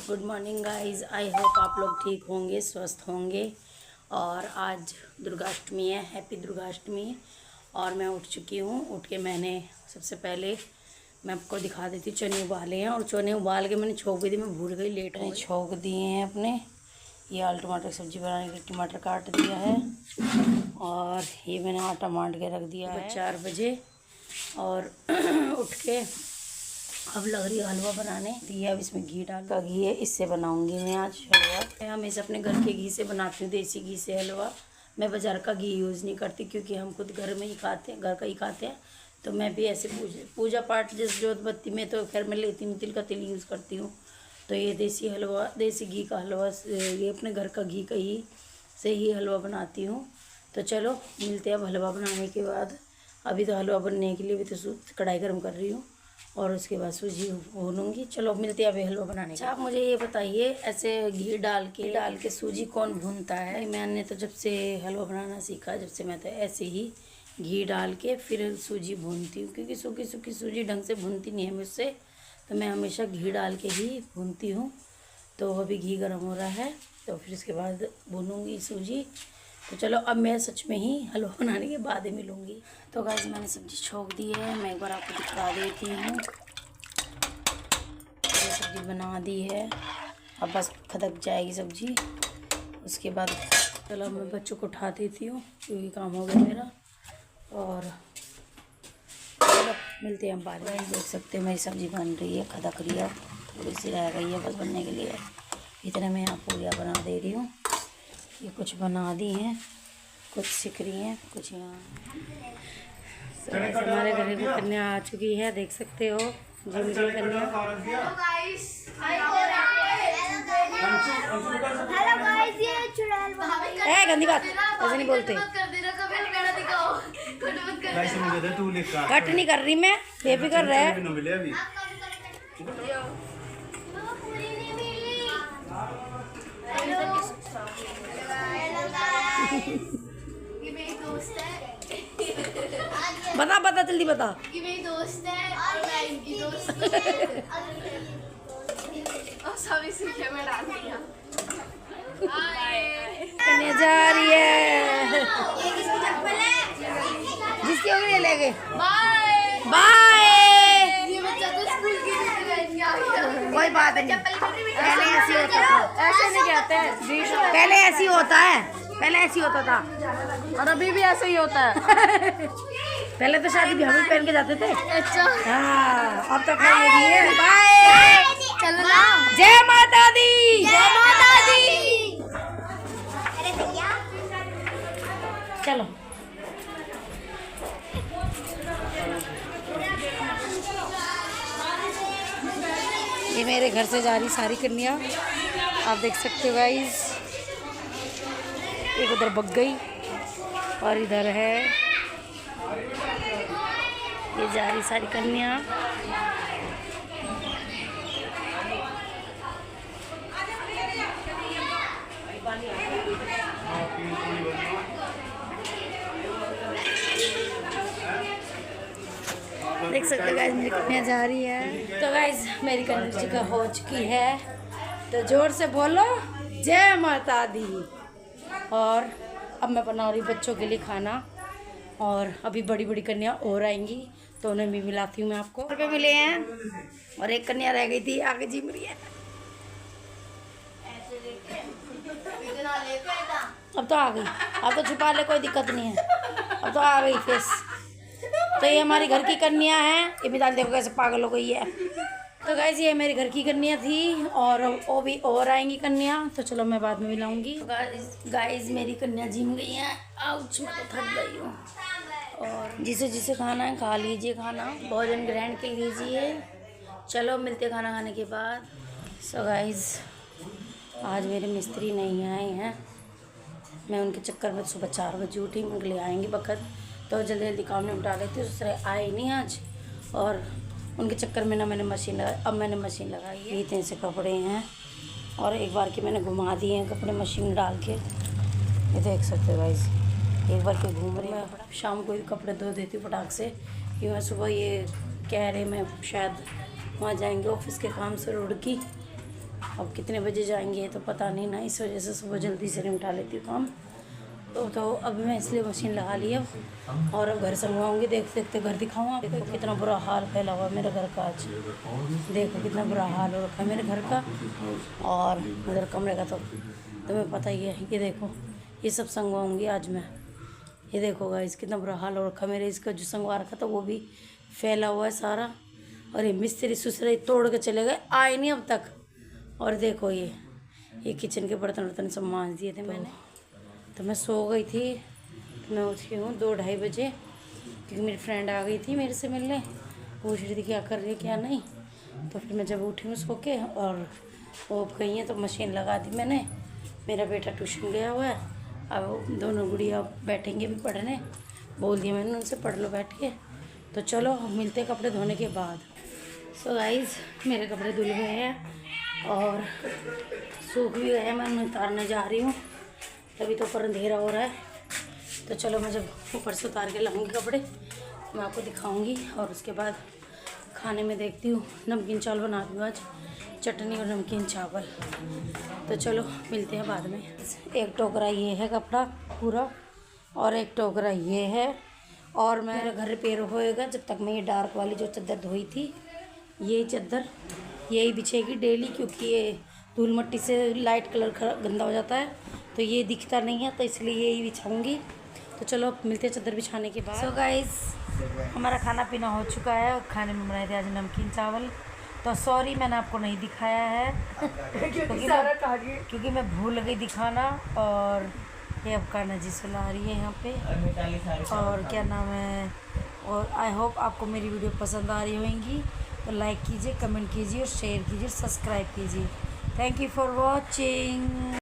Good morning guys. I hope आप लोग ठीक होंगे, स्वस्थ होंगे। और आज दुर्गाष्टमी है, हैप्पी दुर्गाष्टमी। और मैं उठ चुकी हूँ। उठ के मैंने सबसे पहले मैं आपको दिखा देती हूँ, चने उबाले हैं। और चने उबाल के मैंने छोंक भी दी, मैं भूल गई, लेट हो छोंक दिए हैं अपने। ये आलू टमाटर की सब्ज़ी बनाने के लिए टमाटर काट दिया है। और ये मैंने आटा मांड के रख दिया है 4 बजे। और उठ के अब लग रही है हलवा बनाने दिया। अब इसमें घी डाल का घी है, इससे बनाऊंगी मैं आज हलवा। मैं हमेशा अपने घर के घी से बनाती हूँ, देसी घी से हलवा। मैं बाज़ार का घी यूज़ नहीं करती, क्योंकि हम खुद घर में ही खाते हैं, घर का ही खाते हैं। तो मैं भी ऐसे पूजा पाठ जैसे जोत बत्ती में तो खैर मैं लेती हूँ, तिल का तेल यूज़ करती हूँ। तो ये देसी हलवा, देसी घी का हलवा, ये अपने घर का घी का ही से ही हलवा बनाती हूँ। तो चलो मिलते हैं अब हलवा बनाने के बाद। अभी तो हलवा बनने के लिए भी तो कढ़ाई गर्म कर रही हूँ, और उसके बाद सूजी भूनूंगी। चलो मिलते हैं अभी हलवा बनाने के। आप मुझे ये बताइए, ऐसे घी डाल के सूजी कौन भूनता है? मैंने तो जब से हलवा बनाना सीखा, जब से मैं तो ऐसे ही घी डाल के फिर सूजी भूनती हूँ, क्योंकि सूखी सूखी सूजी ढंग से भूनती नहीं है मुझसे। तो मैं हमेशा घी डाल के ही भूनती हूँ। तो अभी घी गर्म हो रहा है, तो फिर इसके बाद भूनूंगी सूजी। तो चलो अब मैं सच में ही हलवा बनाने के बाद ही मिलूँगी। तो गाइस मैंने सब्ज़ी छोंक दी है, मैं एक बार आपको दिखा देती हूँ। ये सब्ज़ी बना दी है, अब बस खदक जाएगी सब्ज़ी। उसके बाद चलो मैं बच्चों को उठा देती हूँ, क्योंकि काम हो गया मेरा। और चलो मिलते हैं हम बाद में। देख सकते हैं मेरी सब्ज़ी बन रही है, खदक रही है, थोड़ी सी रह गई है बस बनने के लिए। इतने मैं यहाँ पूरियाँ बना दे रही हूँ। ये कुछ बना दी हैं, कुछ सिक रही हैं, कुछ यहाँ। हमारे घर की कन्या आ चुकी है, देख सकते हो, जिम जिम कन्या। ए गंदी बात ऐसे नहीं बोलते। कट नहीं कर रही मैं, बेफिक्र रहे। बता जल्दी बता। ये मेरी दोस्त है और मैं इनकी दोस्त हूँ। और सभी सीखे में डाल दिया। कन्या जा रही है, जिसकी होगी ले गए। Bye bye. ये बच्चा तो स्कूल की ड्रेस आ गया। कोई बात नहीं, पहले ऐसे होता था। ऐसे नहीं कहते हैं, पहले ऐसे होता है, पहले ऐसे होता था, और अभी भी ऐसे ही होता है। पहले तो शादी भी हम पहन के जाते थे। अच्छा हाँ, अब तो ये भी है। बाय, चलो ना। जय माता दी, जय माता दी। चलो। ये मेरे घर से जा रही सारी कन्या, आप देख सकते हो गाइस। एक उधर बग गई और इधर है, ये जा रही सारी कन्या। देख सकते हो गाइस, मेरी कन्या जा रही है। तो गाइस मेरी कन्या जी का हो चुकी है, तो जोर से बोलो जय माता दी। और अब मैं बना रही बच्चों के लिए खाना, और अभी बड़ी बड़ी कन्या और आएंगी, तो उन्हें भी मिलाती हूँ मैं आपको। रुपये मिले हैं, और एक कन्या रह गई थी, आगे जिम रही है। अब तो आ गई, अब तो छुपा ले, कोई दिक्कत नहीं है, अब तो आ गई फेस। तो ये हमारी घर की कन्या है, ये मिसाल देखो कैसे पागल हो गई है। तो गाइस ये मेरे घर की कन्या थी, और वो भी और आएंगी कन्या, तो चलो मैं बाद में मिलाऊंगी। गाइस मेरी कन्या जिम गई है। आउच, मैं तो थक गई हूँ। और जिसे जिसे खाना है खा लीजिए, खाना भोजन ग्रहण कर लीजिए। चलो मिलते खाना खाने के बाद। सो गाइस आज मेरे मिस्त्री नहीं आए हैं, मैं उनके चक्कर में सुबह 4 बजे उठी, उनके लिए आएंगे वक्त, तो जल्दी जल्दी काम निपटा लेती हूँ। दूसरे आए नहीं आज, और उनके चक्कर में ना मैंने मशीन लगाई। अब मैंने मशीन लगाई है, इतने से कपड़े हैं, और एक बार के मैंने घुमा दिए हैं कपड़े मशीन डाल के। ये देख सकते हो गाइस, एक बार के घूम रही है। शाम को ही कपड़े धो देती हूँ फटाक से, क्योंकि मैं सुबह ये कह रहे मैं शायद वहाँ जाएंगे ऑफिस के काम से रुड़की, अब कितने बजे जाएंगे तो पता नहीं ना, इस वजह से सुबह जल्दी से निपटा लेती हूँ काम। तो अब मैं इसलिए मशीन लगा ली अब, और अब घर संगवाऊँगी। देखते देखते घर दिखाऊँ। देखो कितना बुरा हाल फैला हुआ है मेरे घर का आज। देखो कितना बुरा हाल हो रखा है मेरे घर का। और उधर कमरे का तो तुम्हें पता ही है। ये देखो ये सब संगवाऊँगी आज मैं। ये देखो गाइस कितना बुरा हाल हो रखा मेरे। इसका जो संगवा रखा था वो भी फैला हुआ है सारा। और ये मिस्त्री सुसरे तोड़ के चले गए, आए नहीं अब तक। और देखो ये किचन के बर्तन वर्तन सब मांज दिए थे मैंने। तो मैं सो गई थी। तो मैं उठी हूँ 2-2:30 बजे, क्योंकि मेरी फ्रेंड आ गई थी मेरे से मिलने, पूछ रही थी क्या कर रही है क्या नहीं। तो फिर मैं जब उठी हूँ सो के, और वो गई हैं तो मशीन लगा दी मैंने। मेरा बेटा ट्यूशन गया हुआ है, अब दोनों गुड़िया बैठेंगे भी पढ़ने। बोल दिया मैंने उनसे, पढ़ लो बैठ के। तो चलो हम मिलते हैं कपड़े धोने के बाद। सो गाइस मेरे कपड़े धुल गए हैं और सूख भी गए हैं। मैं उन्हें उतारने जा रही हूँ, तभी तो ऊपर अंधेरा हो रहा है। तो चलो मैं जब ऊपर से उतार के लाऊंगी कपड़े मैं आपको दिखाऊंगी। और उसके बाद खाने में देखती हूँ, नमकीन चावल बना दूँ आज, चटनी और नमकीन चावल। तो चलो मिलते हैं बाद में। एक टोकरा ये है कपड़ा पूरा, और एक टोकरा ये है। और मेरा घर रिपेयर होएगा जब तक मैं ये डार्क वाली जो चादर धोई थी, ये चादर यही बिछेगी डेली, क्योंकि ये धूल मिट्टी से लाइट कलर गंदा हो जाता है तो ये दिखता नहीं है, तो इसलिए यही बिछाऊंगी। तो चलो अब मिलते हैं चादर बिछाने के बाद। सो गाइस हमारा खाना पीना हो चुका है और खाने में बनाए थे आज नमकीन चावल। तो सॉरी मैंने आपको नहीं दिखाया है क्योंकि मैं भूल गई दिखाना। और ये अब कान्हा जी सुला रही है यहाँ पे, और क्या नाम है। और आई होप आपको मेरी वीडियो पसंद आ रही होंगी, तो लाइक कीजिए, कमेंट कीजिए और शेयर कीजिए, सब्सक्राइब कीजिए। Thank you for watching.